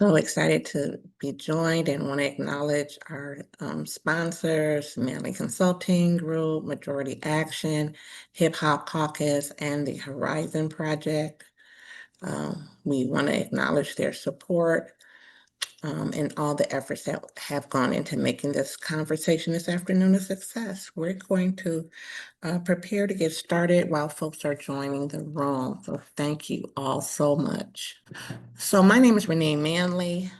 So excited to be joined and want to acknowledge our sponsors, Manley Consulting Group, Majority Action, Hip Hop Caucus, and the Horizon Project. We want to acknowledge their support and all the efforts that have gone into making this conversation this afternoon a success. We're going to prepare to get started while folks are joining the room. So thank you all so much. So my name is Renee Manley.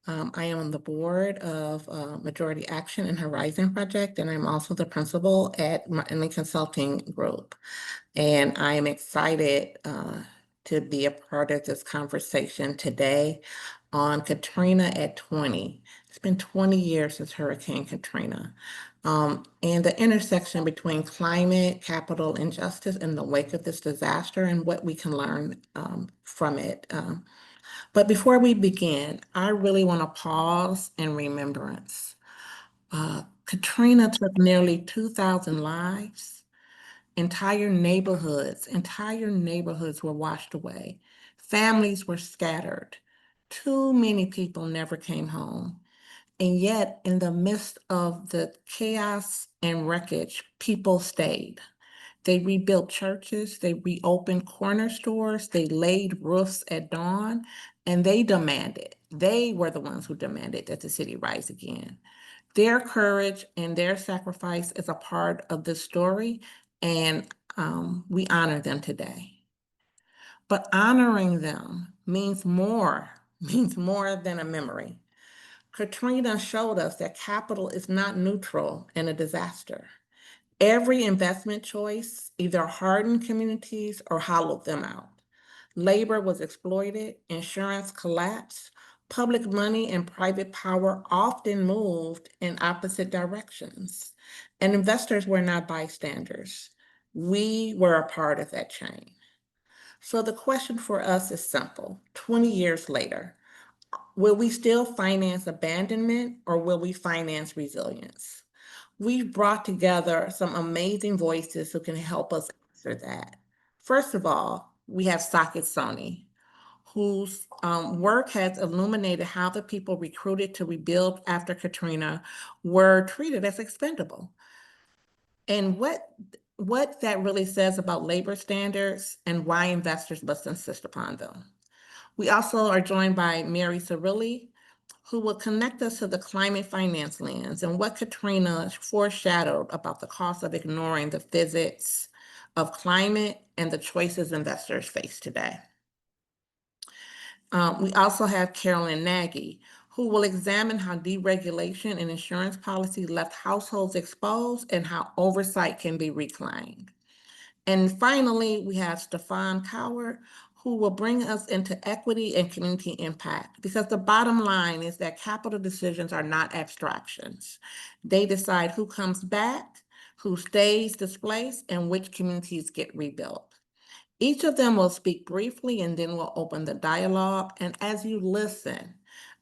I am on the board of Majority Action and Horizon Project, and I'm also the principal at Manley Consulting Group. And I am excited to be a part of this conversation today on Katrina at 20. It's been 20 years since Hurricane Katrina. And the intersection between climate, capital, and justice in the wake of this disaster and what we can learn from it. But before we begin, I really want to pause in remembrance. Katrina took nearly 2,000 lives. Entire neighborhoods were washed away. Families were scattered. Too many people never came home. And yet, in the midst of the chaos and wreckage, people stayed. They rebuilt churches, they reopened corner stores, they laid roofs at dawn, and they were the ones who demanded that the city rise again. Their courage and their sacrifice is a part of this story, and we honor them today. But honoring them means more than a memory. Katrina showed us that capital is not neutral in a disaster. Every investment choice either hardened communities or hollowed them out. Labor was exploited, insurance collapsed, public money and private power often moved in opposite directions, and investors were not bystanders. We were a part of that chain. So the question for us is simple. 20 years later, will we still finance abandonment or will we finance resilience? We've brought together some amazing voices who can help us answer that. First of all, we have Sakit Soni, whose work has illuminated how the people recruited to rebuild after Katrina were treated as expendable. And what that really says about labor standards and why investors must insist upon them. We also are joined by Mary Cirilli, who will connect us to the climate finance lens and what Katrina foreshadowed about the cost of ignoring the physics of climate and the choices investors face today. We also have Carolyn Nagy, who will examine how deregulation and insurance policy left households exposed and how oversight can be reclaimed. And finally, we have Stefan Coward, who will bring us into equity and community impact, because the bottom line is that capital decisions are not abstractions. They decide who comes back, who stays displaced, and which communities get rebuilt. Each of them will speak briefly and then we'll open the dialogue. And as you listen,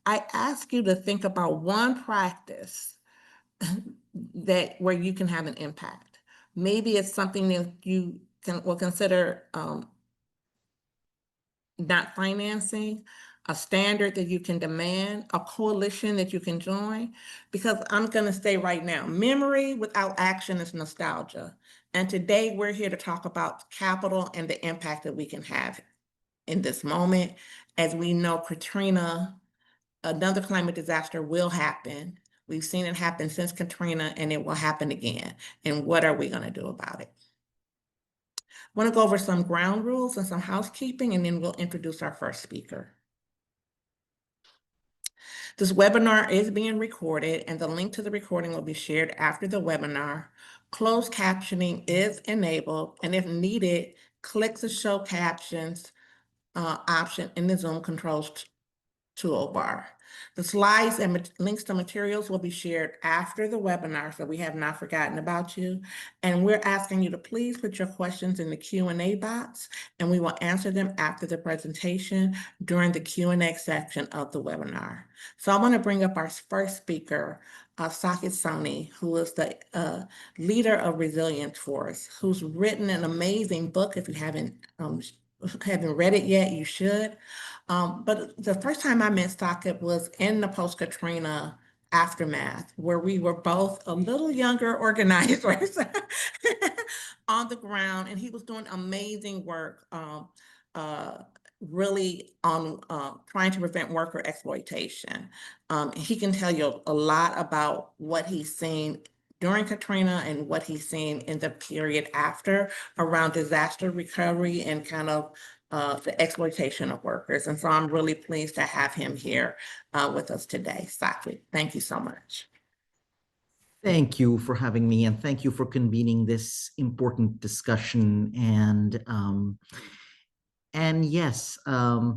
I ask you to think about one practice that where you can have an impact. Maybe it's something that you will consider not financing, a standard that you can demand, a coalition that you can join. Because I'm going to say right now, memory without action is nostalgia. And today we're here to talk about capital and the impact that we can have in this moment. As we know, Katrina, another climate disaster will happen. We've seen it happen since Katrina, and it will happen again. And what are we going to do about it? I want to go over some ground rules and some housekeeping, and then we'll introduce our first speaker. This webinar is being recorded, and the link to the recording will be shared after the webinar. Closed captioning is enabled, and if needed, click the show captions option in the Zoom controls toolbar. The slides and links to materials will be shared after the webinar, so we have not forgotten about you. And we're asking you to please put your questions in the Q&A box, and we will answer them after the presentation during the Q&A section of the webinar. So I want to bring up our first speaker, Sakit Soni, who is the leader of Resilience Force, who's written an amazing book. If you haven't read it yet, you should. But the first time I met Socket was in the post-Katrina aftermath, where we were both a little younger organizers on the ground, and he was doing amazing work, uh, really on trying to prevent worker exploitation. He can tell you a lot about what he's seen during Katrina and what he's seen in the period after around disaster recovery and kind of the exploitation of workers. And so I'm really pleased to have him here with us today. Saki, thank you so much. Thank you for having me, and thank you for convening this important discussion. And yes, I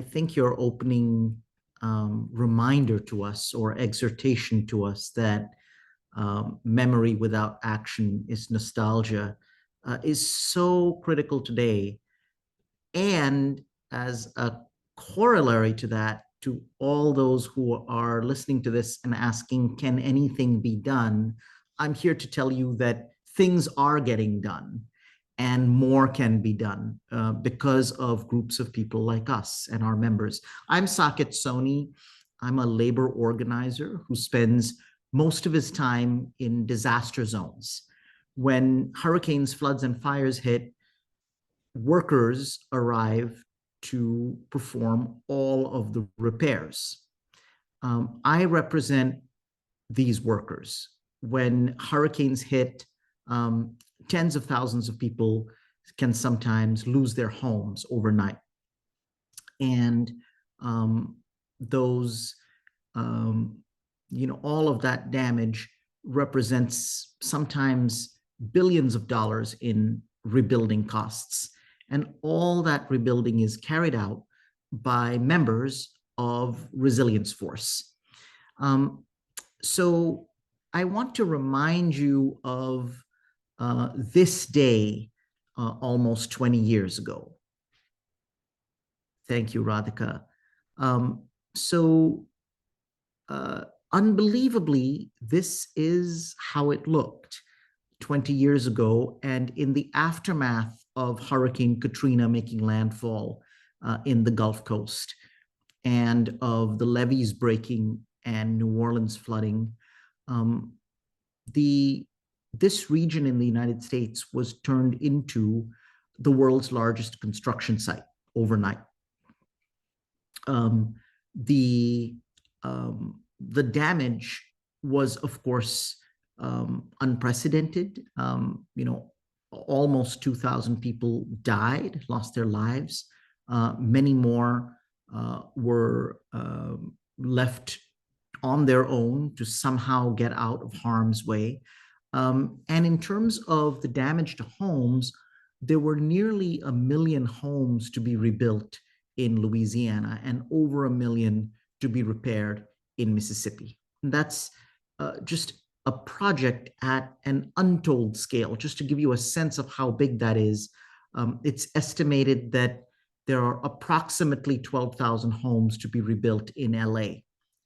think your opening reminder to us or exhortation to us that memory without action is nostalgia is so critical today. And as a corollary to that, to all those who are listening to this and asking, can anything be done? I'm here to tell you that things are getting done and more can be done because of groups of people like us and our members. I'm Saket Soni. I'm a labor organizer who spends most of his time in disaster zones. When hurricanes, floods, and fires hit, workers arrive to perform all of the repairs. I represent these workers. When hurricanes hit, tens of thousands of people can sometimes lose their homes overnight. And those, all of that damage represents sometimes billions of dollars in rebuilding costs. And all that rebuilding is carried out by members of Resilience Force. So I want to remind you of this day almost 20 years ago. Thank you, Radhika. Unbelievably, this is how it looked 20 years ago, and in the aftermath of Hurricane Katrina making landfall in the Gulf Coast, and of the levees breaking and New Orleans flooding, this region in the United States was turned into the world's largest construction site overnight. The damage was, of course, unprecedented. Almost 2,000 people died, lost their lives. Many more were left on their own to somehow get out of harm's way. And in terms of the damage to homes, there were nearly 1 million homes to be rebuilt in Louisiana and over 1 million to be repaired in Mississippi. And that's just a project at an untold scale. Just to give you a sense of how big that is, it's estimated that there are approximately 12,000 homes to be rebuilt in LA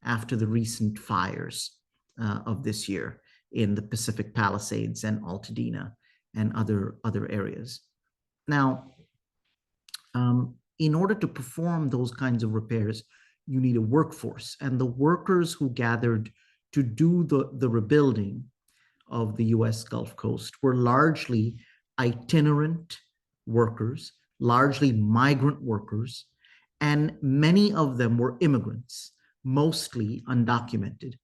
after the recent fires of this year in the Pacific Palisades and Altadena and other areas. Now, in order to perform those kinds of repairs, you need a workforce. And the workers who gathered to do the rebuilding of the US Gulf Coast were largely itinerant workers, largely migrant workers, and many of them were immigrants, mostly undocumented.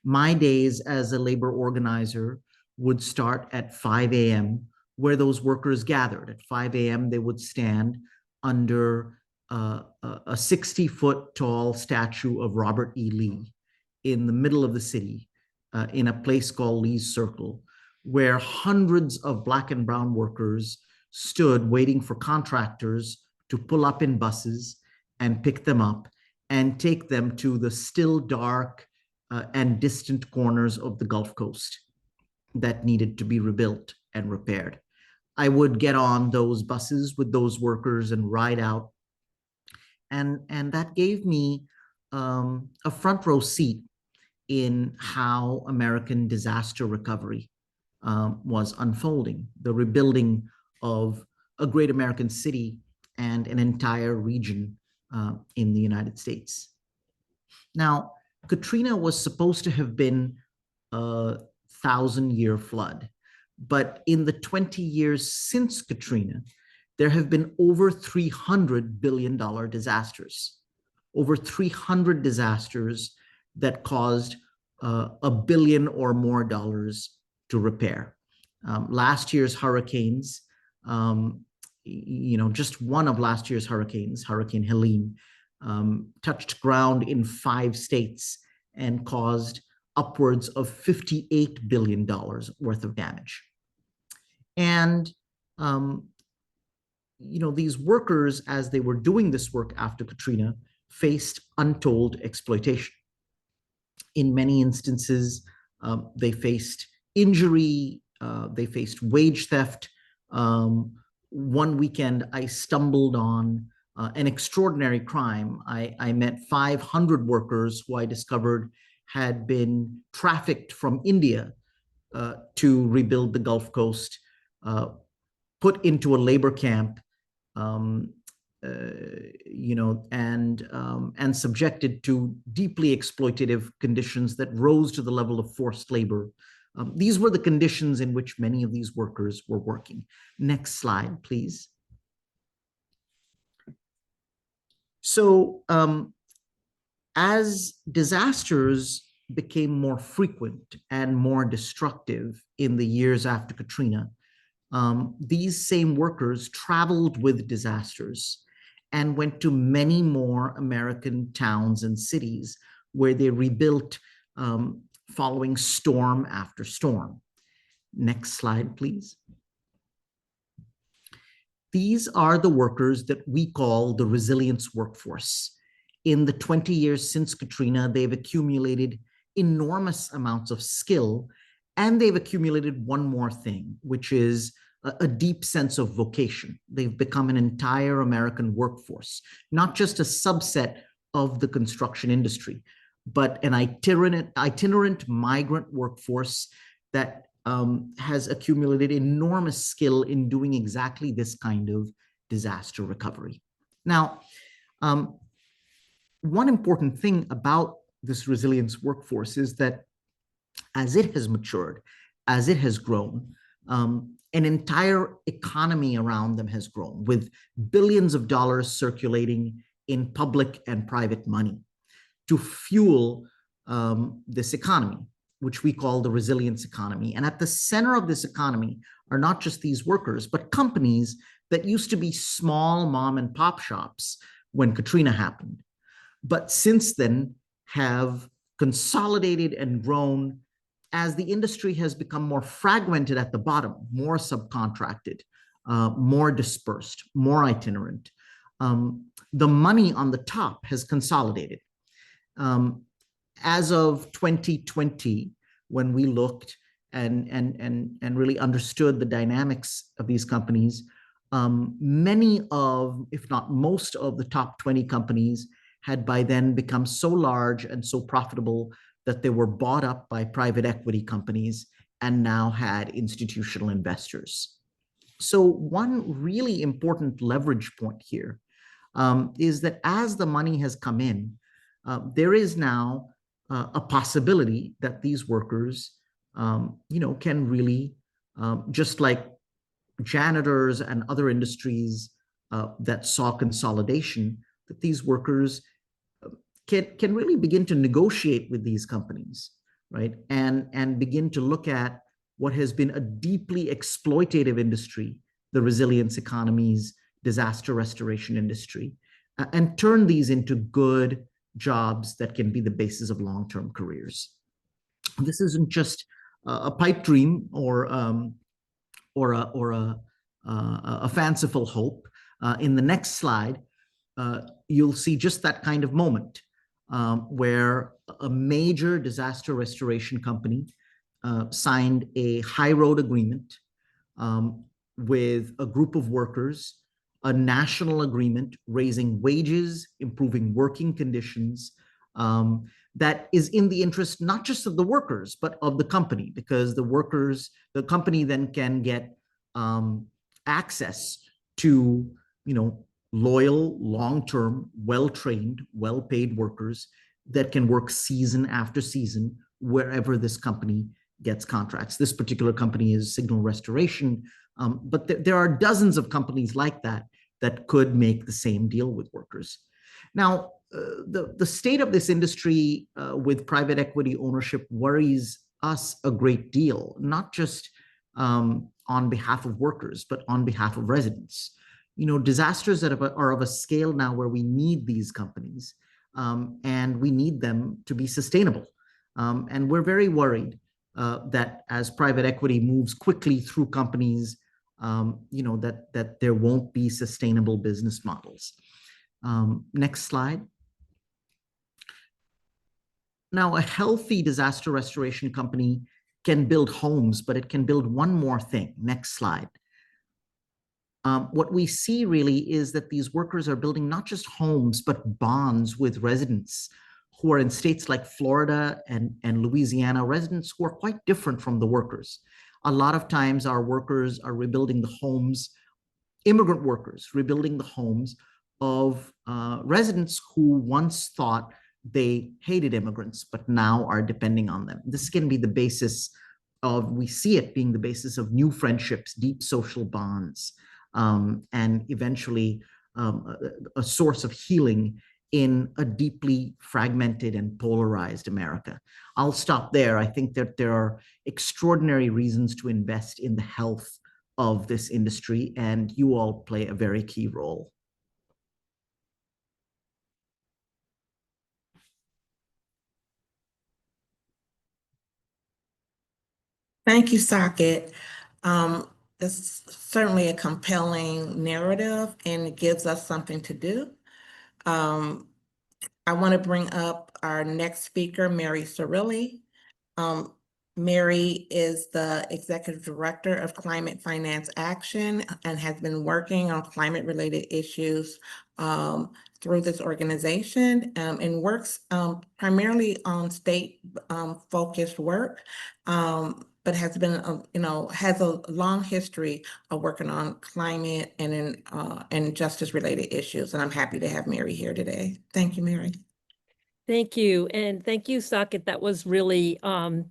My days as a labor organizer would start at 5 a.m., where those workers gathered. At 5 a.m., they would stand under a 60-foot tall statue of Robert E. Lee in the middle of the city, in a place called Lee's Circle, where hundreds of Black and brown workers stood waiting for contractors to pull up in buses and pick them up and take them to the still dark and distant corners of the Gulf Coast that needed to be rebuilt and repaired. I would get on those buses with those workers and ride out. And that gave me a front row seat in how American disaster recovery was unfolding. The rebuilding of a great American city and an entire region in the United States. Now, Katrina was supposed to have been a 1,000-year flood, but in the 20 years since Katrina, there have been over $300 billion disasters, over 300 disasters that caused $1 billion or more to repair. Last year's hurricanes, just one of last year's hurricanes, Hurricane Helene, touched ground in 5 states and caused upwards of $58 billion worth of damage. And these workers, as they were doing this work after Katrina, faced untold exploitation. In many instances, they faced injury, they faced wage theft. One weekend, I stumbled on an extraordinary crime. I met 500 workers who I discovered had been trafficked from India to rebuild the Gulf Coast, put into a labor camp, and subjected to deeply exploitative conditions that rose to the level of forced labor. These were the conditions in which many of these workers were working. Next slide, please. So as disasters became more frequent and more destructive in the years after Katrina, these same workers traveled with disasters and went to many more American towns and cities where they rebuilt following storm after storm. Next slide, please. These are the workers that we call the resilience workforce. In the 20 years since Katrina, they've accumulated enormous amounts of skill, and they've accumulated one more thing, which is a deep sense of vocation. They've become an entire American workforce, not just a subset of the construction industry, but an itinerant migrant workforce that has accumulated enormous skill in doing exactly this kind of disaster recovery. Now, one important thing about this resilience workforce is that as it has matured, as it has grown, an entire economy around them has grown, with billions of dollars circulating in public and private money to fuel this economy, which we call the resilience economy. And at the center of this economy are not just these workers, but companies that used to be small mom and pop shops when Katrina happened, but since then have consolidated and grown as the industry has become more fragmented at the bottom, more subcontracted, more dispersed, more itinerant. The money on the top has consolidated. As of 2020, when we looked and really understood the dynamics of these companies, many of, if not most of the top 20 companies had by then become so large and so profitable that they were bought up by private equity companies and now had institutional investors. So one really important leverage point here is that as the money has come in, there is now a possibility that these workers, can really, just like janitors and other industries that saw consolidation, that these workers can really begin to negotiate with these companies, right? And begin to look at what has been a deeply exploitative industry, the resilience economies, disaster restoration industry, and turn these into good jobs that can be the basis of long-term careers. This isn't just a pipe dream or a fanciful hope. In the next slide, you'll see just that kind of moment where a major disaster restoration company signed a high road agreement with a group of workers, a national agreement raising wages, improving working conditions, that is in the interest not just of the workers, but of the company, because the company then can get access to, loyal, long-term, well-trained, well-paid workers that can work season after season wherever this company gets contracts. This particular company is Signal Restoration, but there are dozens of companies like that that could make the same deal with workers. Now, the state of this industry with private equity ownership worries us a great deal, not just on behalf of workers, but on behalf of residents. Disasters that are of a scale now where we need these companies, and we need them to be sustainable. And we're very worried that as private equity moves quickly through companies, that there won't be sustainable business models. Next slide. Now, a healthy disaster restoration company can build homes, but it can build one more thing. Next slide. What we see really is that these workers are building not just homes, but bonds with residents who are in states like Florida and Louisiana, residents who are quite different from the workers. A lot of times our workers are rebuilding the homes, immigrant workers rebuilding the homes of residents who once thought they hated immigrants, but now are depending on them. This can be the basis of, we see it being the basis of new friendships, deep social bonds, and eventually a source of healing in a deeply fragmented and polarized America. I'll stop there. I think that there are extraordinary reasons to invest in the health of this industry, and you all play a very key role. Thank you, Saket. It's certainly a compelling narrative, and it gives us something to do. I want to bring up our next speaker, Mary Cirilli. Mary is the Executive Director of Climate Finance Action and has been working on climate-related issues through this organization, and works primarily on state-focused work, but has been, has a long history of working on climate and justice-related issues. And I'm happy to have Mary here today. Thank you, Mary. Thank you. And thank you, Saket. That was really a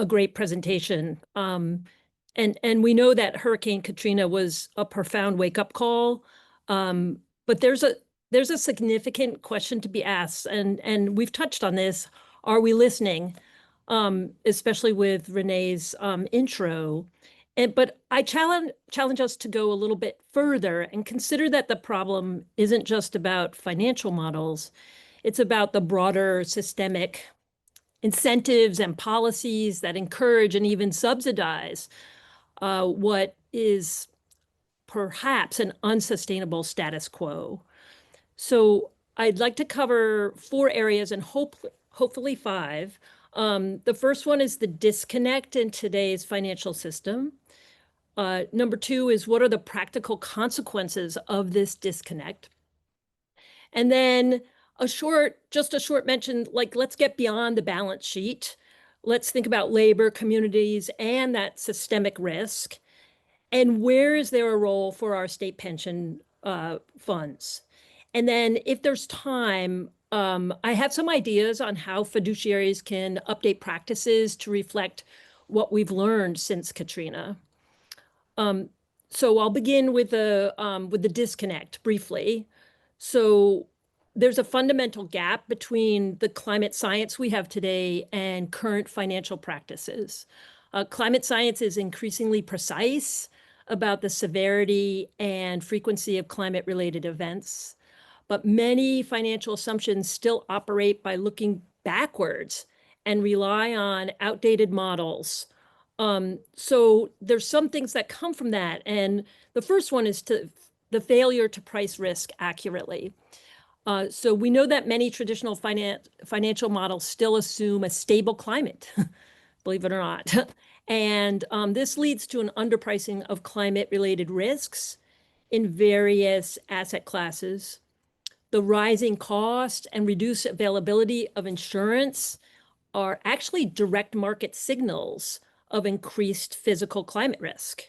great presentation. And we know that Hurricane Katrina was a profound wake-up call. But there's a significant question to be asked, and we've touched on this. Are we listening? Especially with Renee's intro. But I challenge us to go a little bit further and consider that the problem isn't just about financial models. It's about the broader systemic incentives and policies that encourage and even subsidize what is perhaps an unsustainable status quo. So I'd like to cover 4 areas and hopefully 5. The first one is the disconnect in today's financial system. Number 2 is, what are the practical consequences of this disconnect? And then just a short mention, like, let's get beyond the balance sheet. Let's think about labor, communities, and that systemic risk. And where is there a role for our state pension funds? And then if there's time, I have some ideas on how fiduciaries can update practices to reflect what we've learned since Katrina. So I'll begin with the disconnect briefly. So there's a fundamental gap between the climate science we have today and current financial practices. Climate science is increasingly precise about the severity and frequency of climate-related events, but many financial assumptions still operate by looking backwards and rely on outdated models. So there's some things that come from that, and the first one is the failure to price risk accurately. So we know that many traditional financial models still assume a stable climate, believe it or not. And this leads to an underpricing of climate-related risks in various asset classes. The rising cost and reduced availability of insurance are actually direct market signals of increased physical climate risk.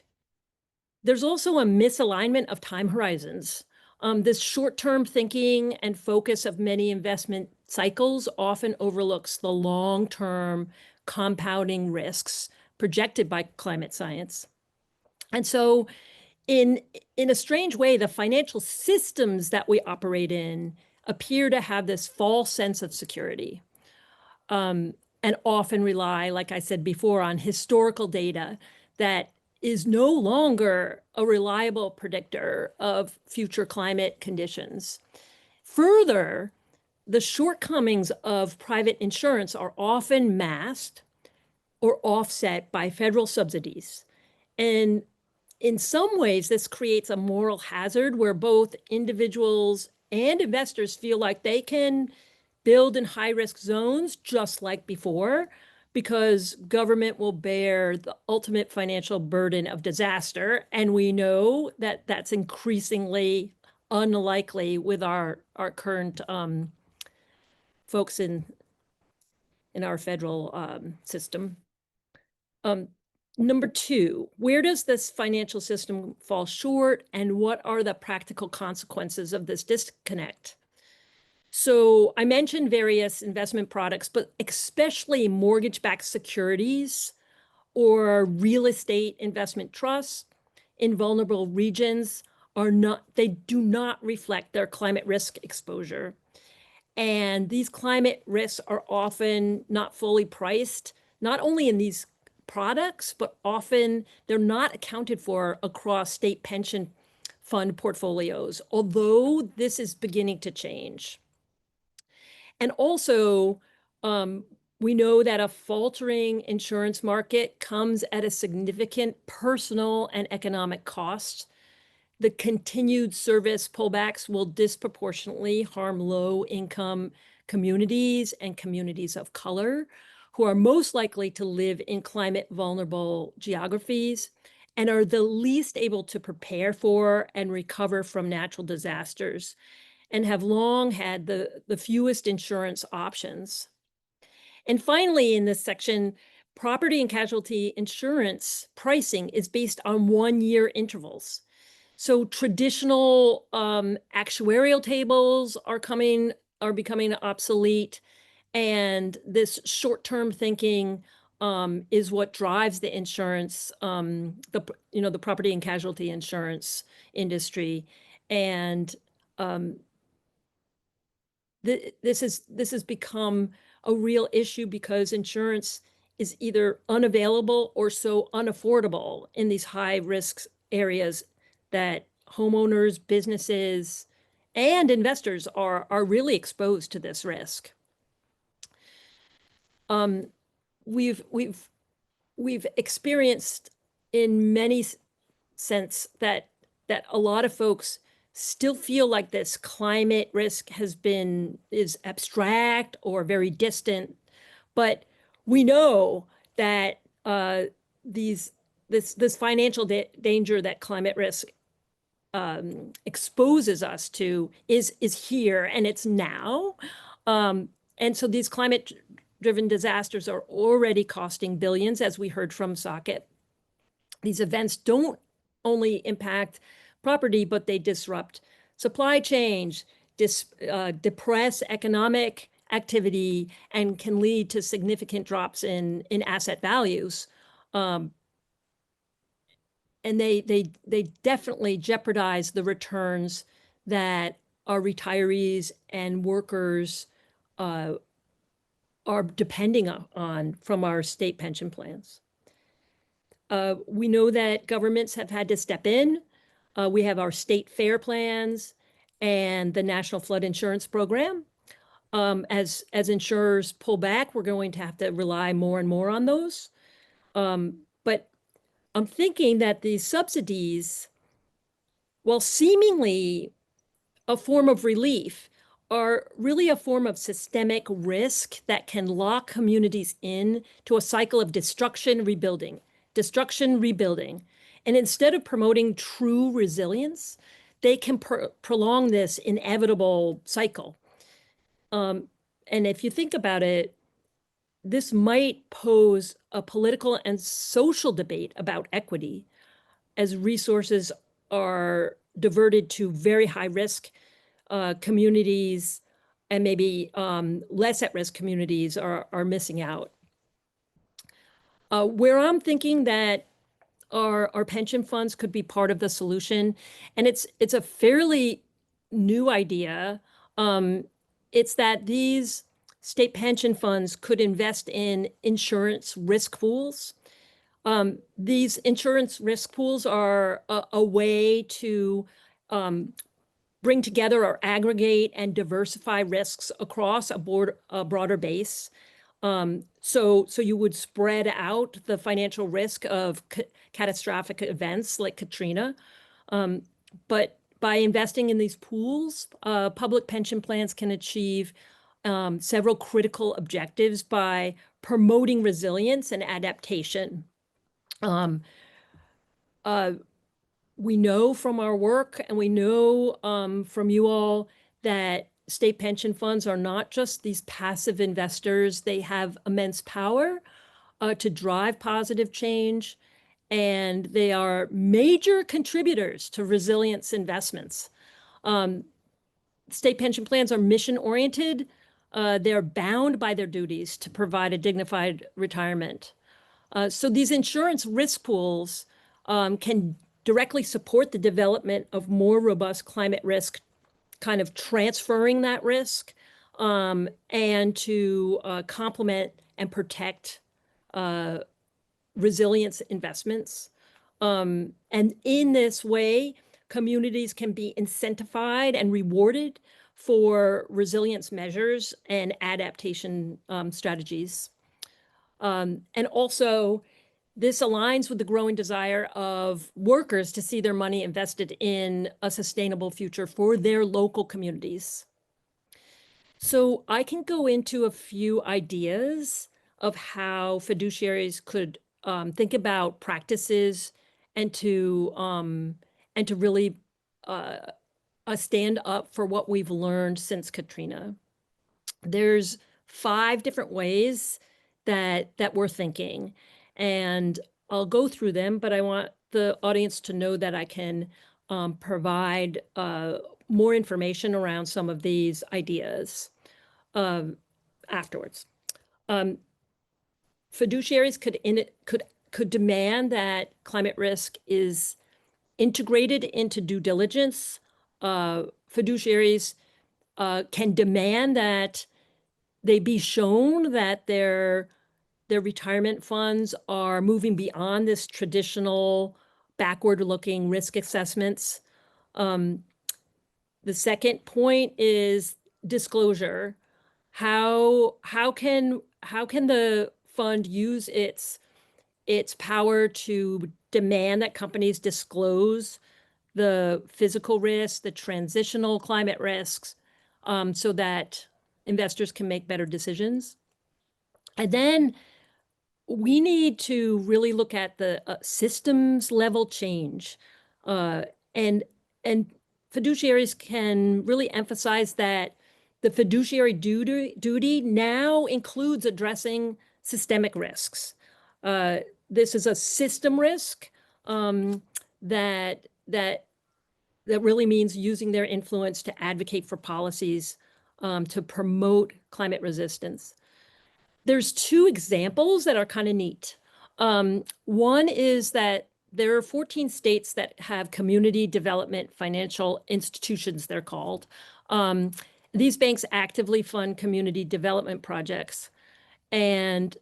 There's also a misalignment of time horizons. This short-term thinking and focus of many investment cycles often overlooks the long-term compounding risks projected by climate science. And so in a strange way, the financial systems that we operate in appear to have this false sense of security, and often rely, like I said before, on historical data that is no longer a reliable predictor of future climate conditions. Further, the shortcomings of private insurance are often masked or offset by federal subsidies. And in some ways, this creates a moral hazard where both individuals and investors feel like they can build in high-risk zones just like before, because government will bear the ultimate financial burden of disaster. And we know that that's increasingly unlikely with our current folks in our federal system. Number two, where does this financial system fall short, and what are the practical consequences of this disconnect? So I mentioned various investment products, but especially mortgage-backed securities or real estate investment trusts in vulnerable regions they do not reflect their climate risk exposure. And these climate risks are often not fully priced, not only in these products, but often they're not accounted for across state pension fund portfolios, although this is beginning to change. And also, we know that a faltering insurance market comes at a significant personal and economic cost. The continued service pullbacks will disproportionately harm low-income communities and communities of color, who are most likely to live in climate-vulnerable geographies and are the least able to prepare for and recover from natural disasters, and have long had the fewest insurance options. And finally, in this section, property and casualty insurance pricing is based on 1-year intervals. So traditional actuarial tables are becoming obsolete, and this short-term thinking is what drives the insurance, the property and casualty insurance industry. And this has become a real issue because insurance is either unavailable or so unaffordable in these high risk areas that homeowners, businesses, and investors are really exposed to this risk. We've experienced in many sense that a lot of folks still feel like this climate risk is abstract or very distant, but we know that this financial danger that climate risk exposes us to is here, and it's now. And so these climate-driven disasters are already costing billions, as we heard from Socket. These events don't only impact property, but they disrupt supply chains, depress economic activity, and can lead to significant drops in asset values. And they definitely jeopardize the returns that our retirees and workers are depending on from our state pension plans. We know that governments have had to step in. We have our state FAIR plans and the National Flood Insurance Program. As insurers pull back, we're going to have to rely more and more on those. But I'm thinking that these subsidies, while seemingly a form of relief, are really a form of systemic risk that can lock communities in to a cycle of destruction, rebuilding. And instead of promoting true resilience, they can prolong this inevitable cycle. And if you think about it, this might pose a political and social debate about equity, as resources are diverted to very high risk communities, and maybe less at risk communities are missing out. Where I'm thinking that our pension funds could be part of the solution, and it's a fairly new idea. It's that these state pension funds could invest in insurance risk pools. These insurance risk pools are a way to bring together or aggregate and diversify risks across a broader base. So you would spread out the financial risk of catastrophic events like Katrina. But by investing in these pools, public pension plans can achieve several critical objectives by promoting resilience and adaptation. We know from our work, and we know from you all, that state pension funds are not just these passive investors. They have immense power to drive positive change, and they are major contributors to resilience investments. State pension plans are mission-oriented. They're bound by their duties to provide a dignified retirement. So these insurance risk pools can directly support the development of more robust climate risk, kind of transferring that risk, and to complement and protect resilience investments. And in this way, communities can be incentivized and rewarded for resilience measures and adaptation strategies. And also, this aligns with the growing desire of workers to see their money invested in a sustainable future for their local communities. So I can go into a few ideas of how fiduciaries could think about practices and to really stand up for what we've learned since Katrina. There's 5 different ways that we're thinking, and I'll go through them, but I want the audience to know that I can provide more information around some of these ideas afterwards. Fiduciaries could demand that climate risk is integrated into due diligence. Fiduciaries can demand that they be shown that their retirement funds are moving beyond this traditional backward-looking risk assessments. The second point is disclosure. How can the fund use its power to demand that companies disclose the physical risks, the transitional climate risks, so that investors can make better decisions? And then we need to really look at the systems level change, and fiduciaries can really emphasize that the fiduciary duty now includes addressing systemic risks. This is a system risk that really means using their influence to advocate for policies to promote climate resistance. There's 2 examples that are kind of neat. One is that there are 14 states that have community development financial institutions, they're called. These banks actively fund community development projects. And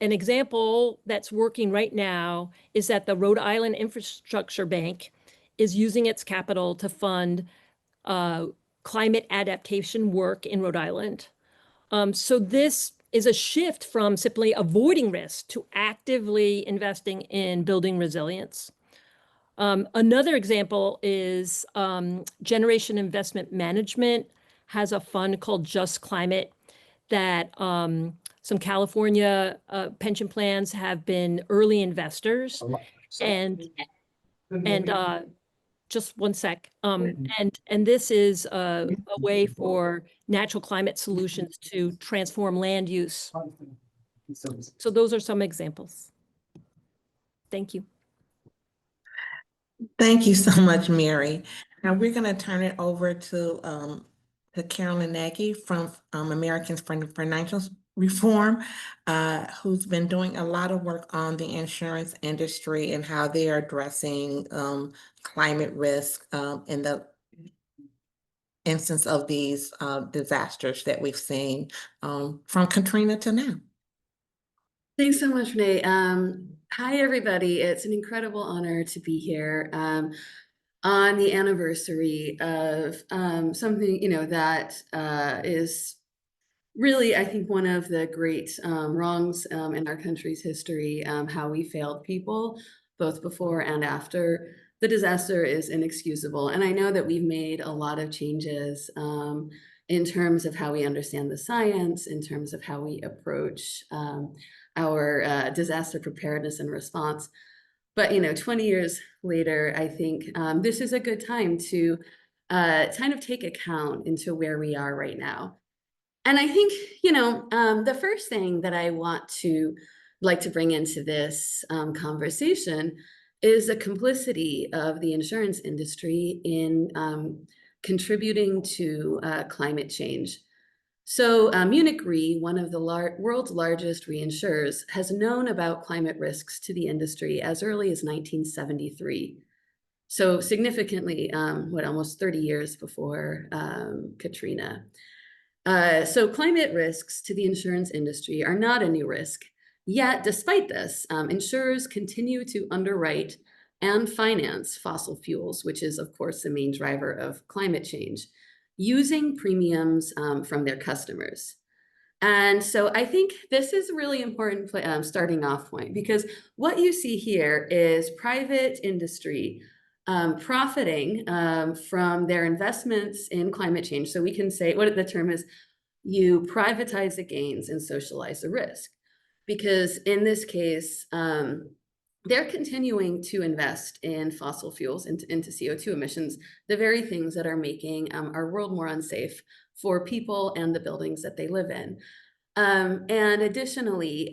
an example that's working right now is that the Rhode Island Infrastructure Bank is using its capital to fund climate adaptation work in Rhode Island. So this is a shift from simply avoiding risk to actively investing in building resilience. Another example is Generation Investment Management has a fund called Just Climate that some California pension plans have been early investors. And just one sec. And this is a way for natural climate solutions to transform land use. So those are some examples. Thank you. Thank you so much, Mary. Now we're going to turn it over to Carolyn Nagy from Americans for Financial Reform, who's been doing a lot of work on the insurance industry and how they are addressing climate risk in the instance of these disasters that we've seen from Katrina to now. Thanks so much, Renee. Hi, everybody. It's an incredible honor to be here on the anniversary of something, that is really, I think, one of the great wrongs in our country's history. How we failed people, both before and after the disaster, is inexcusable. And I know that we've made a lot of changes in terms of how we understand the science, in terms of how we approach our disaster preparedness and response. But 20 years later, I think this is a good time to kind of take account into where we are right now. And I think, the first thing that I like to bring into this conversation is the complicity of the insurance industry in contributing to climate change. So Munich Re, one of the world's largest reinsurers, has known about climate risks to the industry as early as 1973. So significantly, almost 30 years before Katrina. So climate risks to the insurance industry are not a new risk. Yet, despite this, insurers continue to underwrite and finance fossil fuels, which is, of course, the main driver of climate change, using premiums from their customers. And so I think this is a really important starting off point, because what you see here is private industry profiting from their investments in climate change. So we can say, what the term is, you privatize the gains and socialize the risk. Because in this case, they're continuing to invest in fossil fuels, into CO2 emissions, the very things that are making our world more unsafe for people and the buildings that they live in. And additionally,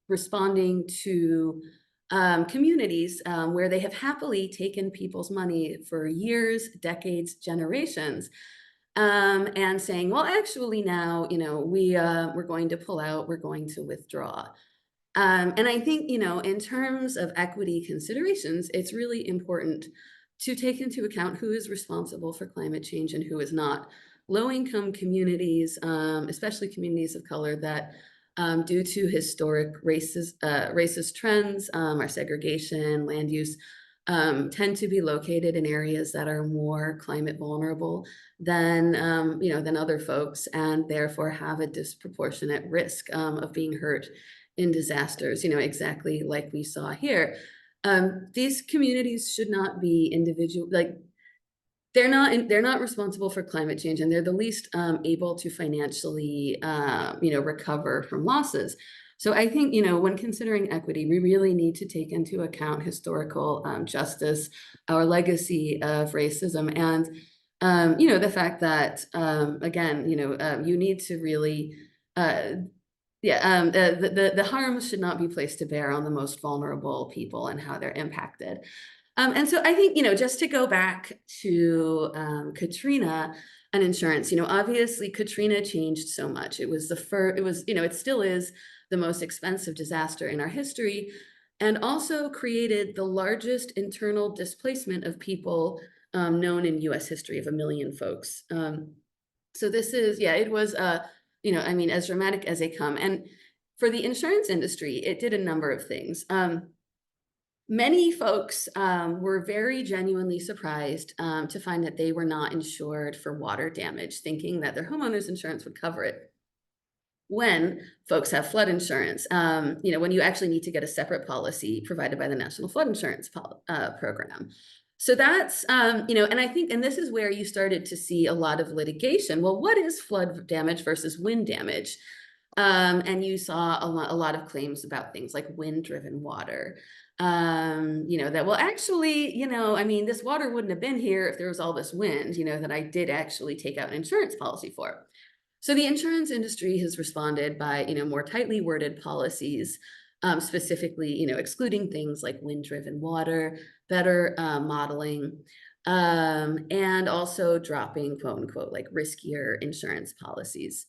responding to communities where they have happily taken people's money for years, decades, generations, and saying, well, actually now, we're going to pull out, we're going to withdraw. And I think, in terms of equity considerations, it's really important to take into account who is responsible for climate change and who is not. Low-income communities, especially communities of color that, due to historic racist trends, our segregation, land use, tend to be located in areas that are more climate vulnerable than other folks, and therefore have a disproportionate risk of being hurt in disasters, exactly like we saw here. These communities should not be they're not responsible for climate change, and they're the least able to financially recover from losses. So I think, when considering equity, we really need to take into account historical justice, our legacy of racism, and the fact that again, you need to really the harms should not be placed to bear on the most vulnerable people and how they're impacted. And so I think, just to go back to Katrina and insurance, obviously Katrina changed so much. It was it still is the most expensive disaster in our history, and also created the largest internal displacement of people known in US history, of 1 million folks. So this is, it was, as dramatic as they come. And for the insurance industry, it did a number of things. Many folks were very genuinely surprised to find that they were not insured for water damage, thinking that their homeowner's insurance would cover it. When folks have flood insurance, when you actually need to get a separate policy provided by the National Flood Insurance Program. So that's, and I think, and this is where you started to see a lot of litigation. Well, what is flood damage versus wind damage? And you saw a lot of claims about things like wind-driven water. That, well, actually, this water wouldn't have been here if there was all this wind, that I did actually take out an insurance policy for. So the insurance industry has responded by, more tightly worded policies, specifically, excluding things like wind-driven water, better modeling, and also dropping, quote unquote, like riskier insurance policies.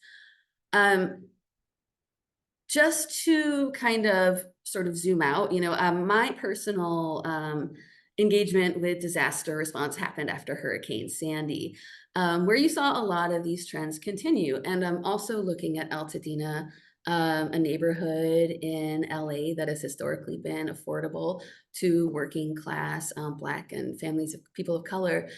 Just to kind of sort of zoom out, my personal engagement with disaster response happened after Hurricane Sandy, where you saw a lot of these trends continue. And I'm also looking at Altadena, a neighborhood in LA that has historically been affordable to working class Black and families of people of color.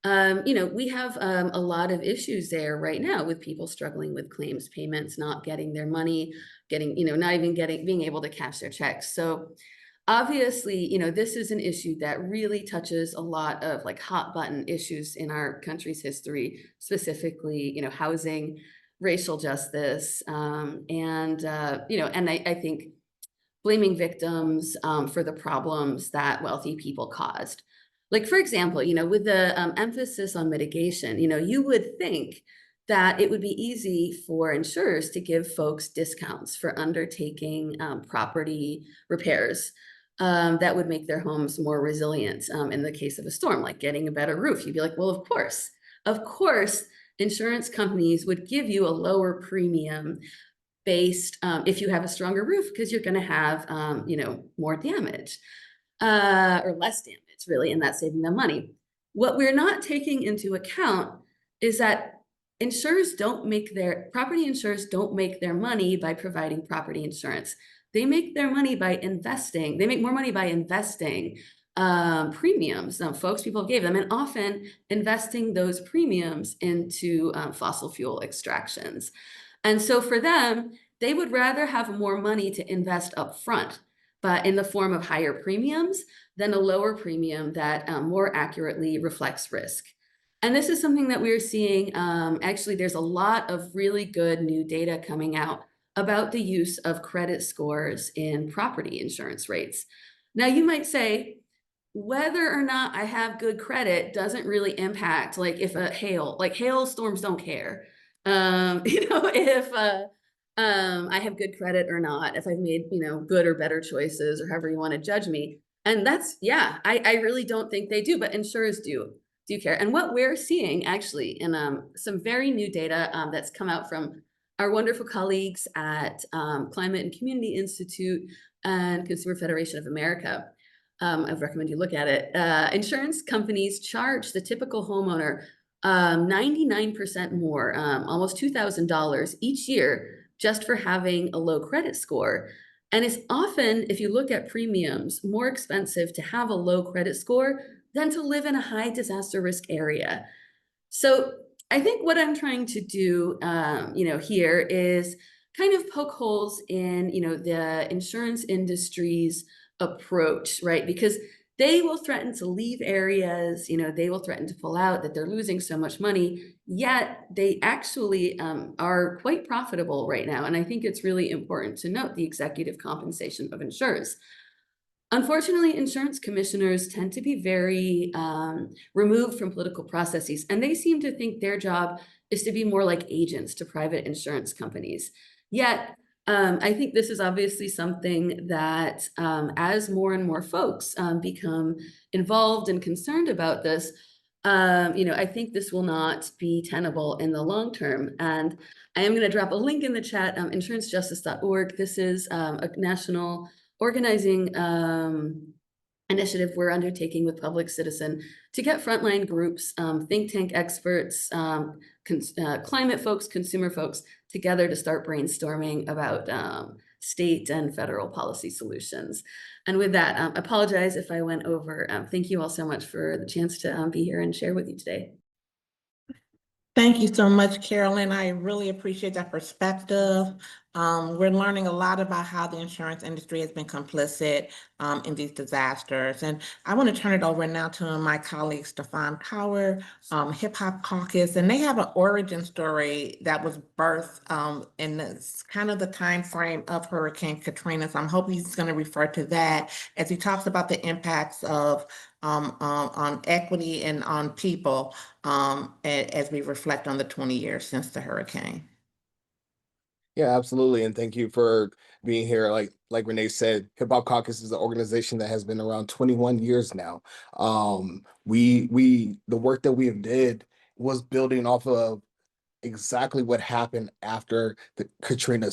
We have a lot of issues there right now with people struggling with claims payments, not getting their money, not even being able to cash their checks. So obviously, this is an issue that really touches a lot of like hot button issues in our country's history, specifically, housing, racial justice, and I think blaming victims for the problems that wealthy people caused. Like, for example, with the emphasis on mitigation, you would think that it would be easy for insurers to give folks discounts for undertaking property repairs that would make their homes more resilient in the case of a storm, like getting a better roof. You'd be like, well, of course, insurance companies would give you a lower premium based if you have a stronger roof, because you're going to have more damage or less damage, really, and that's saving them money. What we're not taking into account is that property insurers don't make their money by providing property insurance. They make their money by investing. They make more money by investing premiums folks people gave them, and often investing those premiums into fossil fuel extractions. And so for them, they would rather have more money to invest up front, but in the form of higher premiums than a lower premium that more accurately reflects risk. And this is something that we're seeing. Actually, there's a lot of really good new data coming out about the use of credit scores in property insurance rates. Now, you might say, whether or not I have good credit doesn't really impact, like if hailstorms don't care. If I have good credit or not, if I've made, good or better choices, or however you want to judge me. And that's, I really don't think they do, but insurers do care. And what we're seeing actually in some very new data that's come out from our wonderful colleagues at Climate and Community Institute and Consumer Federation of America, I recommend you look at it. Insurance companies charge the typical homeowner 99% more, almost $2,000 each year, just for having a low credit score. And it's often, if you look at premiums, more expensive to have a low credit score than to live in a high disaster risk area. So I think what I'm trying to do, here is kind of poke holes in, the insurance industry's approach, right? Because they will threaten to leave areas, they will threaten to pull out, that they're losing so much money, yet they actually are quite profitable right now. And I think it's really important to note the executive compensation of insurers. Unfortunately, insurance commissioners tend to be very removed from political processes, and they seem to think their job is to be more like agents to private insurance companies. Yet, I think this is obviously something that as more and more folks become involved and concerned about this, I think this will not be tenable in the long term. And I am going to drop a link in the chat, insurancejustice.org. This is a national organizing initiative we're undertaking with Public Citizen to get frontline groups, think tank experts, climate folks, consumer folks together to start brainstorming about state and federal policy solutions. And with that, I apologize if I went over. Thank you all so much for the chance to be here and share with you today. Thank you so much, Carolyn. I really appreciate that perspective. We're learning a lot about how the insurance industry has been complicit in these disasters. And I want to turn it over now to my colleague, Stefan Power, Hip Hop Caucus, and they have an origin story that was birthed in this kind of the time frame of Hurricane Katrina. So I'm hoping he's going to refer to that as he talks about the impacts of on equity and on people as we reflect on the 20 years since the hurricane. Yeah, absolutely. And thank you for being here. Like Renee said, Hip Hop Caucus is an organization that has been around 21 years now. The work that we have did was building off of exactly what happened after the Katrina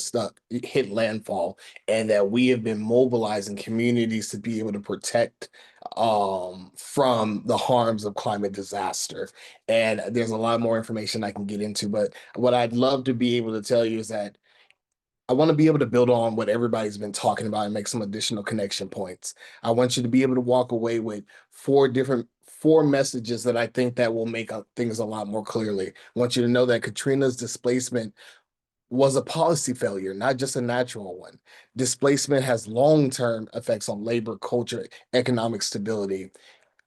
hit landfall, and that we have been mobilizing communities to be able to protect from the harms of climate disaster. And there's a lot more information I can get into, but what I'd love to be able to tell you is that I want to be able to build on what everybody's been talking about and make some additional connection points. I want you to be able to walk away with four messages that I think that will make things a lot more clearly. I want you to know that Katrina's displacement was a policy failure, not just a natural one. Displacement has long-term effects on labor, culture, economic stability.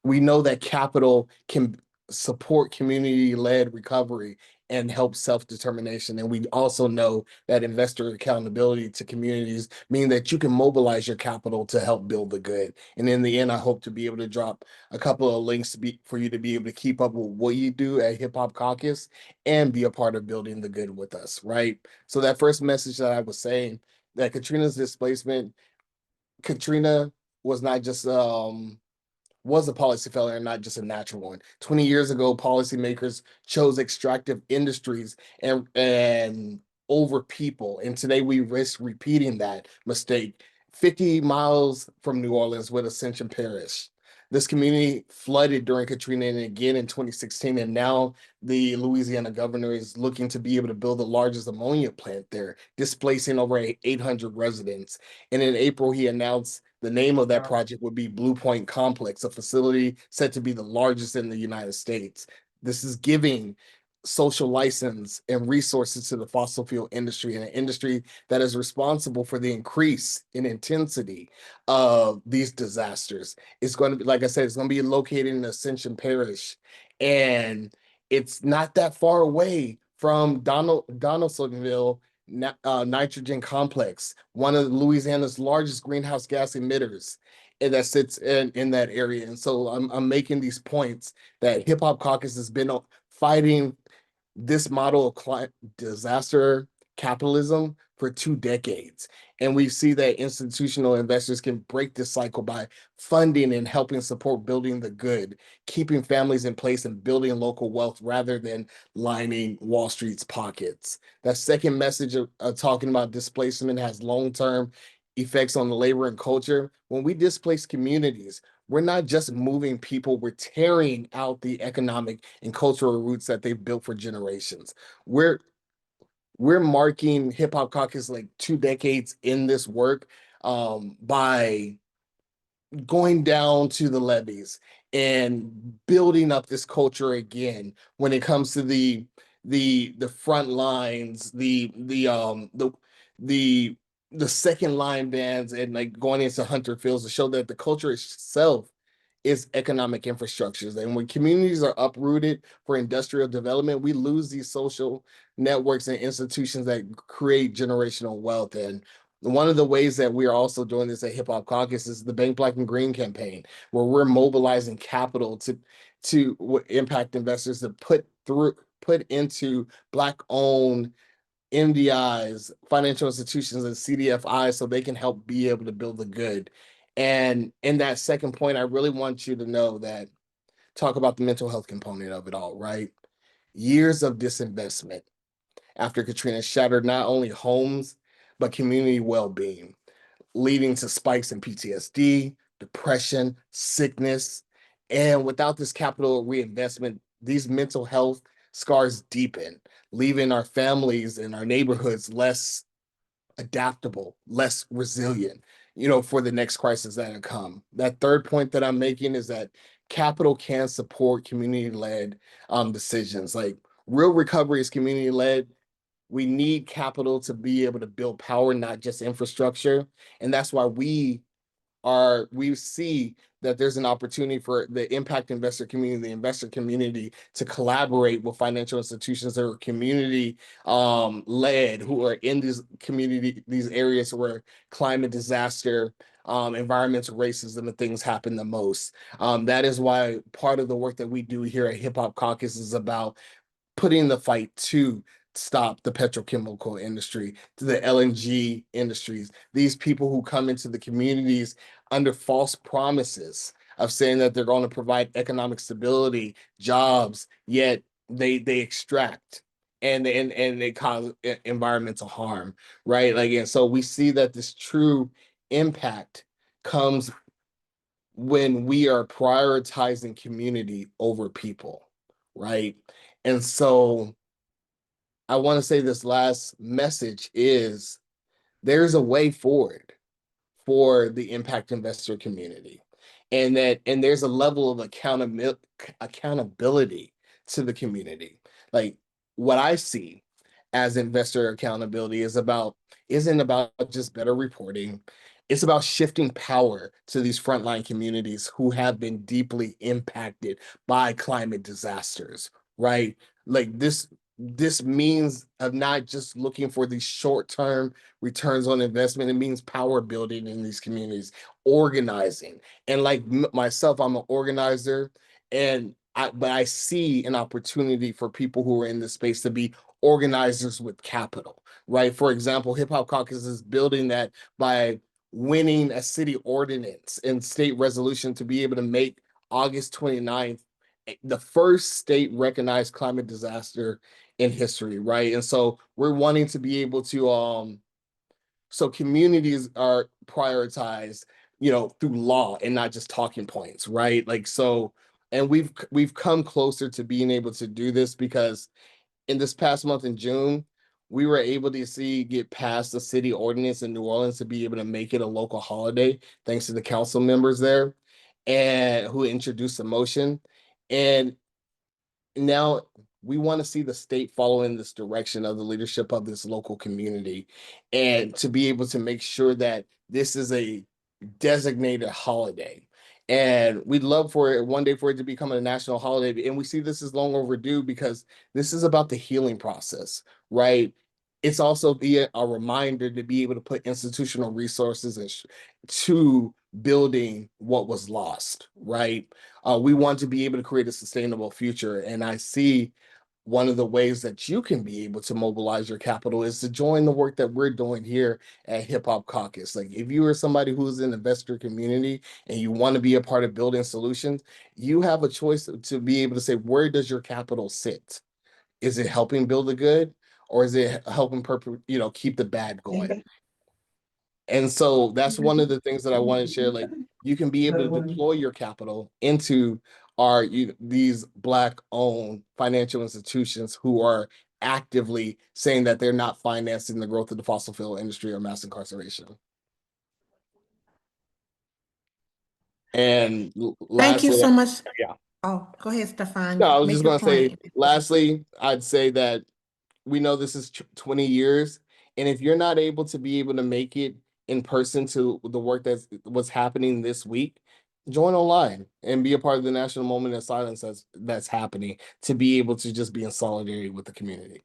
We know that capital can support community-led recovery and help self-determination. And we also know that investor accountability to communities mean that you can mobilize your capital to help build the good. And in the end, I hope to be able to drop a couple of links for you to be able to keep up with what you do at Hip Hop Caucus and be a part of building the good with us, right? So that first message that I was saying, that Katrina's displacement, Katrina was not just was a policy failure and not just a natural one. 20 years ago, policymakers chose extractive industries and over people. And today we risk repeating that mistake. 50 miles from New Orleans with Ascension Parish. This community flooded during Katrina and again in 2016. And now the Louisiana governor is looking to be able to build the largest ammonia plant there, displacing over 800 residents. And in April, he announced the name of that project would be Blue Point Complex, a facility said to be the largest in the United States. This is giving social license and resources to the fossil fuel industry, and an industry that is responsible for the increase in intensity of these disasters. It's going to be, like I said, it's going to be located in Ascension Parish, and it's not that far away from Donaldsonville nitrogen complex, one of Louisiana's largest greenhouse gas emitters, and that sits in that area. And so I'm making these points that Hip Hop Caucus has been fighting this model of disaster capitalism for 2 decades. And we see that institutional investors can break this cycle by funding and helping support building the good, keeping families in place and building local wealth rather than lining Wall Street's pockets. That second message of talking about displacement has long-term effects on the labor and culture. When we displace communities, we're not just moving people, we're tearing out the economic and cultural roots that they've built for generations. We're marking Hip Hop Caucus like 2 decades in this work by going down to the levees and building up this culture again when it comes to the front lines, the second line bands, and like going into hunter fields to show that the culture itself is economic infrastructures. And when communities are uprooted for industrial development, we lose these social networks and institutions that create generational wealth. And one of the ways that we are also doing this at Hip Hop Caucus is the Bank Black and Green campaign, where we're mobilizing capital to impact investors to put into Black owned MDIs, financial institutions, and CDFIs so they can help be able to build the good. And in that second point, I really want you to know that, talk about the mental health component of it all, right? Years of disinvestment after Katrina shattered not only homes, but community well-being, leading to spikes in PTSD, depression, sickness. And without this capital reinvestment, these mental health scars deepen, leaving our families and our neighborhoods less adaptable, less resilient, for the next crisis that will come. That third point that I'm making is that capital can support community-led decisions. Like, real recovery is community-led. We need capital to be able to build power, not just infrastructure. And that's why we see that there's an opportunity for the impact investor community, the investor community, to collaborate with financial institutions that are community led, who are in these areas where climate disaster, environmental racism and things happen the most. That is why part of the work that we do here at Hip Hop Caucus is about putting the fight to stop the petrochemical industry, to the LNG industries, these people who come into the communities under false promises of saying that they're going to provide economic stability, jobs, yet they extract and they cause environmental harm, right? Like, and so we see that this true impact comes when we are prioritizing community over people, right? And so I want to say this last message is there's a way forward for the impact investor community. And there's a level of accountability to the community. Like what I see as investor accountability isn't about just better reporting. It's about shifting power to these frontline communities who have been deeply impacted by climate disasters, right? Like this means of not just looking for these short-term returns on investment. It means power building in these communities, organizing. And like myself, I'm an organizer, but I see an opportunity for people who are in this space to be organizers with capital, right? For example, Hip Hop Caucus is building that by winning a city ordinance and state resolution to be able to make August 29th the first state recognized climate disaster in history, right? And so we're wanting to be able to so communities are prioritized, through law and not just talking points, right? Like so, and we've come closer to being able to do this because in this past month in June, we were able to get past the city ordinance in New Orleans to be able to make it a local holiday, thanks to the council members there and who introduced the motion. And now we want to see the state follow in this direction of the leadership of this local community and to be able to make sure that this is a designated holiday. And we'd love for it one day for it to become a national holiday. And we see this is long overdue because this is about the healing process, right? It's also be a reminder to be able to put institutional resources to building what was lost, right? We want to be able to create a sustainable future. And I see one of the ways that you can be able to mobilize your capital is to join the work that we're doing here at Hip Hop Caucus. Like if you are somebody who's in the investor community and you want to be a part of building solutions, you have a choice to be able to say, where does your capital sit? Is it helping build the good, or is it helping keep the bad going? And so that's one of the things that I want to share. Like you can be able to deploy your capital into these Black-owned financial institutions who are actively saying that they're not financing the growth of the fossil fuel industry or mass incarceration. And Thank you lastly, so much. yeah. Oh, go ahead, Stefan. No, I was Make just your going to say, point. lastly, I'd say that we know this is 20 years. And if you're not able to be able to make it in person to the work what's happening this week, join online and be a part of the national moment of silence that's happening to be able to just be in solidarity with the community.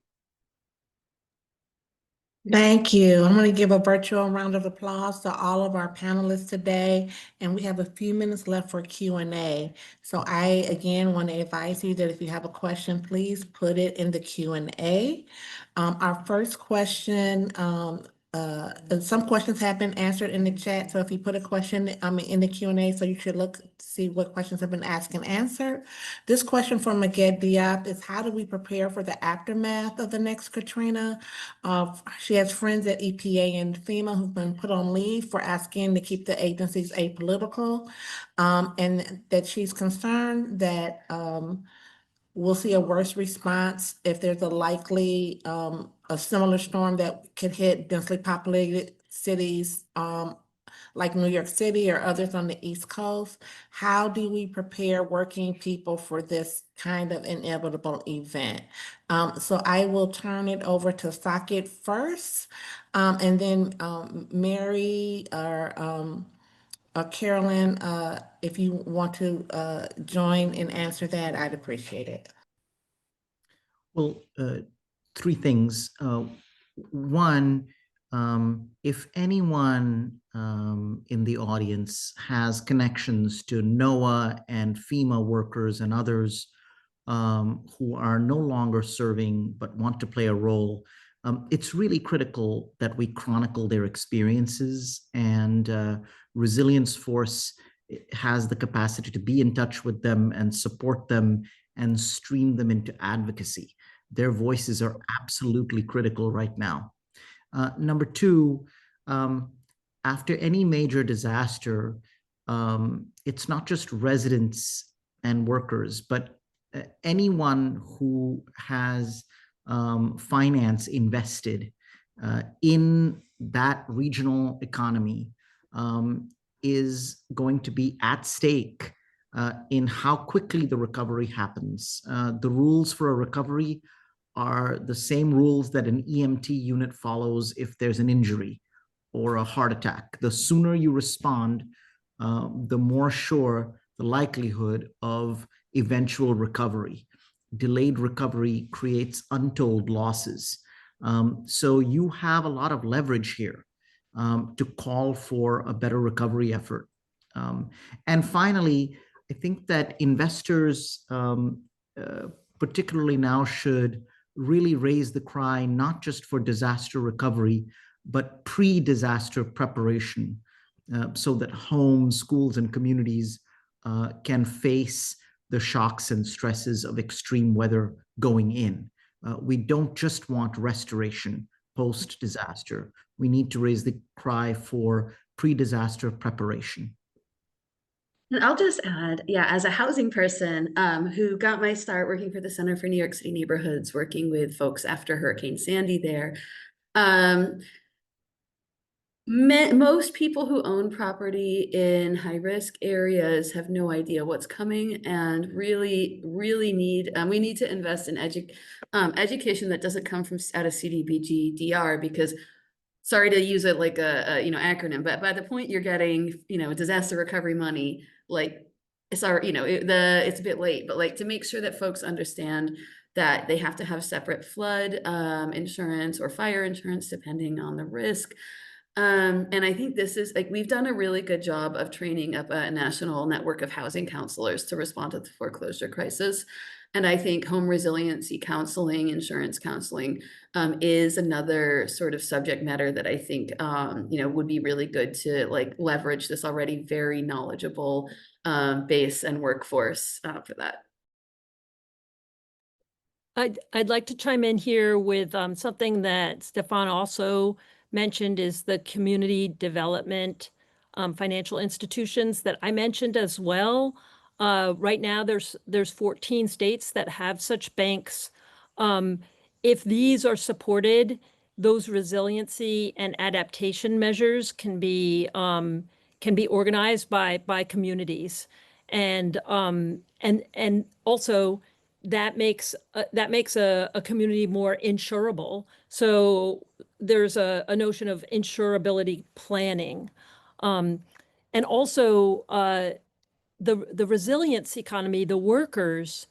Thank you. I'm going to give a virtual round of applause to all of our panelists today, and we have a few minutes left for Q&A. So I, again, want to advise you that if you have a question, please put it in the Q&A. Our first question, some questions have been answered in the chat, so if you put a question in the Q&A, so you should look, see what questions have been asked and answered. This question from Maged Diop is, how do we prepare for the aftermath of the next Katrina? She has friends at EPA and FEMA who've been put on leave for asking to keep the agencies apolitical, and that she's concerned that we'll see a worse response if there's a similar storm that could hit densely populated cities like New York City or others on the East Coast. How do we prepare working people for this kind of inevitable event? So I will turn it over to Saket first, and then Mary or Carolyn, if you want to join and answer that, I'd appreciate it. Well, three things. One, if anyone in the audience has connections to NOAA and FEMA workers and others who are no longer serving but want to play a role, it's really critical that we chronicle their experiences. And Resilience Force has the capacity to be in touch with them and support them and stream them into advocacy. Their voices are absolutely critical right now. Number two, after any major disaster, it's not just residents and workers, but anyone who has finance invested in that regional economy is going to be at stake in how quickly the recovery happens. The rules for a recovery are the same rules that an EMT unit follows if there's an injury or a heart attack. The sooner you respond, the more sure the likelihood of eventual recovery. Delayed recovery creates untold losses. So you have a lot of leverage here to call for a better recovery effort. And finally, I think that investors, particularly now, should really raise the cry, not just for disaster recovery, but pre-disaster preparation, so that homes, schools, and communities can face the shocks and stresses of extreme weather going in. We don't just want restoration post-disaster. We need to raise the cry for pre-disaster preparation. And I'll just add, yeah, as a housing person who got my start working for the Center for New York City Neighborhoods, working with folks after Hurricane Sandy there, most people who own property in high-risk areas have no idea what's coming, and really need, we need to invest in education that doesn't come from out of CDBG DR, because sorry to use it like a acronym, but by the point you're getting disaster recovery money, like it's it's a bit late, but like to make sure that folks understand that they have to have separate flood insurance or fire insurance depending on the risk. And I think this is like, we've done a really good job of training up a national network of housing counselors to respond to the foreclosure crisis. And I think home resiliency counseling, insurance counseling is another sort of subject matter that I think, would be really good to like leverage this already very knowledgeable base and workforce for that. I'd like to chime in here with something that Stefan also mentioned, is the community development financial institutions that I mentioned as well. Right now, there's 14 states that have such banks. If these are supported, those resiliency and adaptation measures can be organized by communities, and also that makes a community more insurable. So there's a notion of insurability planning, and also the resilience economy. The workers,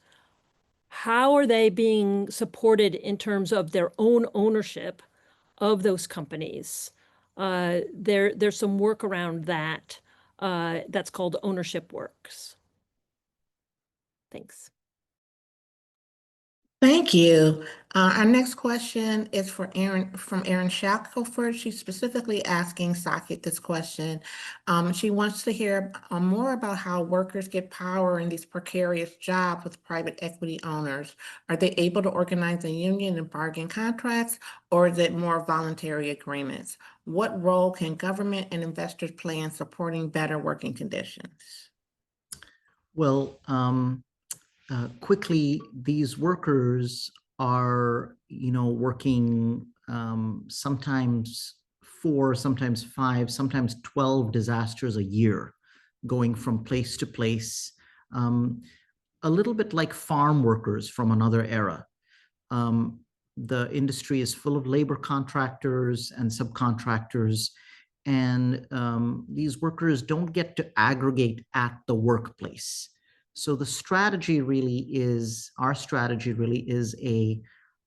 how are they being supported in terms of their own ownership of those companies? There's some work around that that's called Ownership Works. Thanks. Thank you. Our next question is from Erin Shackelford. She's specifically asking Saket this question. She wants to hear more about how workers get power in these precarious jobs with private equity owners. Are they able to organize a union and bargain contracts, or is it more voluntary agreements? What role can government and investors play in supporting better working conditions? Well, quickly, these workers are, working sometimes 4, sometimes 5, sometimes 12 disasters a year, going from place to place, a little bit like farm workers from another era. The industry is full of labor contractors and subcontractors, and these workers don't get to aggregate at the workplace. So our strategy really is a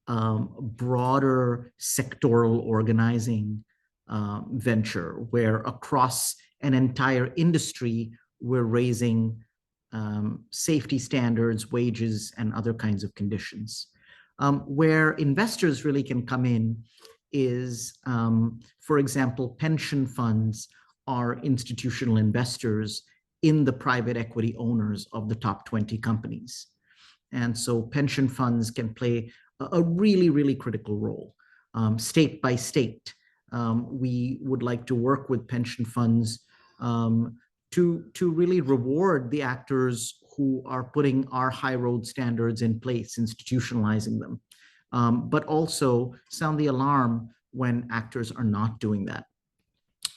broader sectoral organizing venture, where across an entire industry, we're raising safety standards, wages, and other kinds of conditions. Where investors really can come in is, for example, pension funds are institutional investors in the private equity owners of the top 20 companies. And so pension funds can play a really, really critical role. State by state, we would like to work with pension funds to really reward the actors who are putting our high road standards in place, institutionalizing them, but also sound the alarm when actors are not doing that.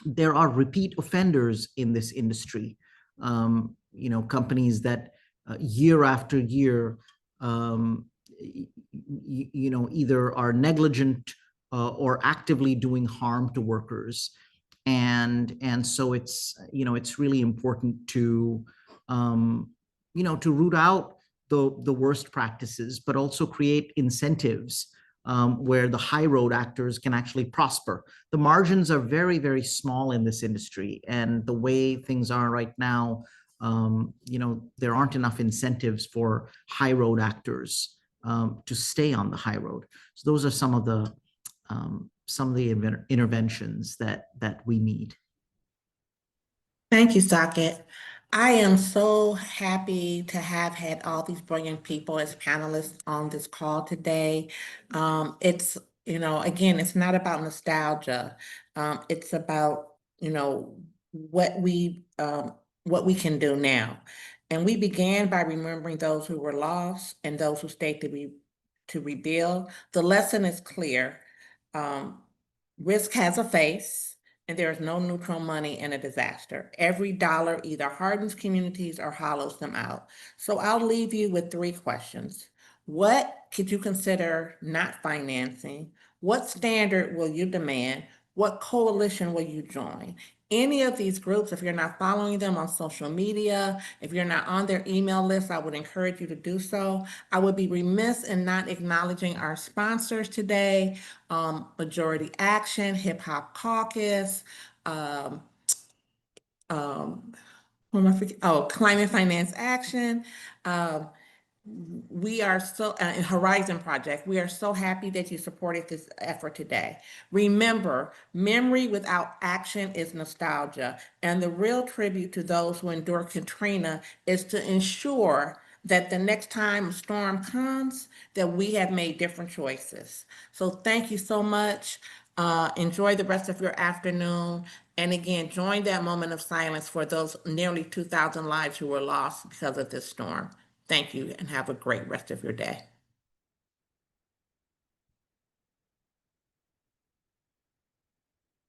There are repeat offenders in this industry, companies that year after year, either are negligent or actively doing harm to workers. And so it's really important to root out the worst practices, but also create incentives where the high road actors can actually prosper. The margins are very, very small in this industry, and the way things are right now, there aren't enough incentives for high road actors to stay on the high road. So those are some of the interventions that we need. Thank you, Saket. I am so happy to have had all these brilliant people as panelists on this call today. It's, again, it's not about nostalgia. It's about, what we can do now. And we began by remembering those who were lost and those who stayed to rebuild. The lesson is clear. Risk has a face, and there is no neutral money in a disaster. Every dollar either hardens communities or hollows them out. So I'll leave you with 3 questions. What could you consider not financing? What standard will you demand? What coalition will you join? Any of these groups, if you're not following them on social media, if you're not on their email list, I would encourage you to do so. I would be remiss in not acknowledging our sponsors today, Majority Action, Hip Hop Caucus, Climate Finance Action. We are so, and Horizon Project, we are so happy that you supported this effort today. Remember, memory without action is nostalgia, and the real tribute to those who endured Katrina is to ensure that the next time a storm comes, that we have made different choices. So thank you so much. Enjoy the rest of your afternoon. And again, join that moment of silence for those nearly 2,000 lives who were lost because of this storm. Thank you and have a great rest of your day.